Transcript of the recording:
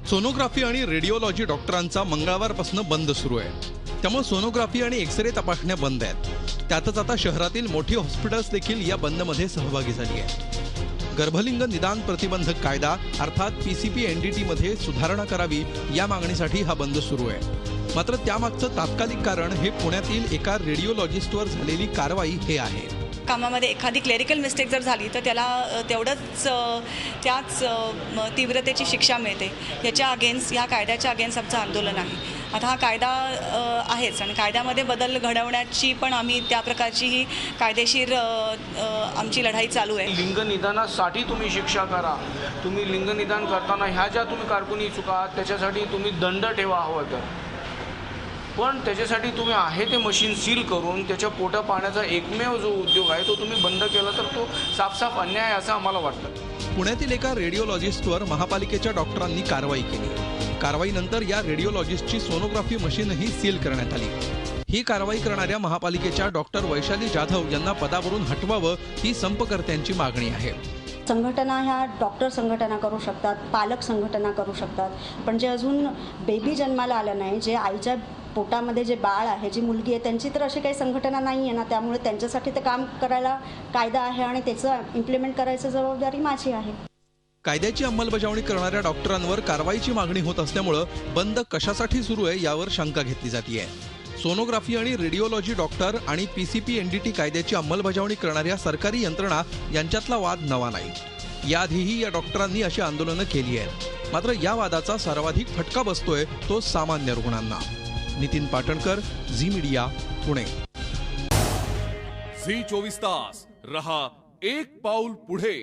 Sonography आणि radiology डॉक्टरांचा मंगळवारपासून बंद सुरू आहे. त्यामुळे सोनोग्राफी आणि एक्सरे तपासण्या बंद आहेत. त्यातच आता शहरातील मोठी हॉस्पिटल्स देखील या बंदमध्ये सहभागी झाली आहेत. गर्भलिंग निदान प्रतिबंधक कायदा अर्थात PCP-NDT मध्ये सुधारणा करावी या मागणीसाठी हा बंद सुरू आहे. मात्र त्यामागचं तात्कालिक कारण हे पुण्यातील एका रेडिओलॉजिस्टवर झालेली कारवाई हे आहे. कामामध्ये एखादी क्लेरिकल मिस्टेक जर झाली तर त्याला तेवढंच त्याच तीव्रतेची शिक्षा मिळते. ह्या कायद्याच्या अगेन्स्ट आमचं आंदोलन आहे. आता हा कायदा आहेच आणि कायद्यामध्ये बदल घडवण्याची पण आम्ही त्या प्रकारची ही कायदेशीर आमची लढाई चालू आहे. लिंग निदानासाठी तुम्ही शिक्षा करा. तुम्ही लिंग निदान करताना ह्या ज्या तुम्ही कारकुनी चुका त्याच्यासाठी तुम्ही दंड ठेवा हवं तर, पण त्याच्यासाठी तुम्ही आहे ते मशीन सील करून त्याच्या पोटा पाण्याचा एकमेव जो उद्योग आहे तो तुम्ही बंद केला तर तो साफ अन्याय असं आम्हाला वाटतं. पुण्यातील एका रेडिओलॉजिस्टवर महापालिकेच्या डॉक्टरांनी कारवाई केली. कारवाईनंतर या रेडिओलॉजिस्टची सोनोग्राफी मशीनही सील करण्यात आली. ही कारवाई करणाऱ्या महापालिकेच्या डॉक्टर वैशाली जाधव यांना पदावरून हटवावं ही संपकर्त्यांची मागणी आहे. संघटना ह्या डॉक्टर संघटना करू शकतात, पालक संघटना करू शकतात, पण जे अजून बेबी जन्माला आलं नाही, जे आईच्या पोटामध्ये जे बाळ आहे, जी मुलगी आहे, त्यांची तर अशी काही संघटना नाही आहे ना. त्यामुळे त्यांच्यासाठी ते काम करायला कायदा आहे आणि त्याचं इम्प्लिमेंट करायची जबाबदारी माझी आहे. कायद्याची अंमलबजावणी करणाऱ्या डॉक्टरांवर कारवाईची मागणी होत असल्यामुळे बंद कशासाठी सुरू आहे यावर शंका घेतली जाते. सोनोग्राफी आणि रेडिओलॉजी डॉक्टर आणि PCP-NDT कायद्याची अंमलबजावणी करणाऱ्या सरकारी यंत्रणा यांच्यातला वाद नवा नाही. याआधीही या डॉक्टरांनी अशी आंदोलनं केली आहेत. मात्र या वादाचा सर्वाधिक फटका बसतोय तो सामान्य रुग्णांना. नितीन पाटणकर, झी मीडिया, पुणे. झी 24 तास रहा एक पाऊल पुढे.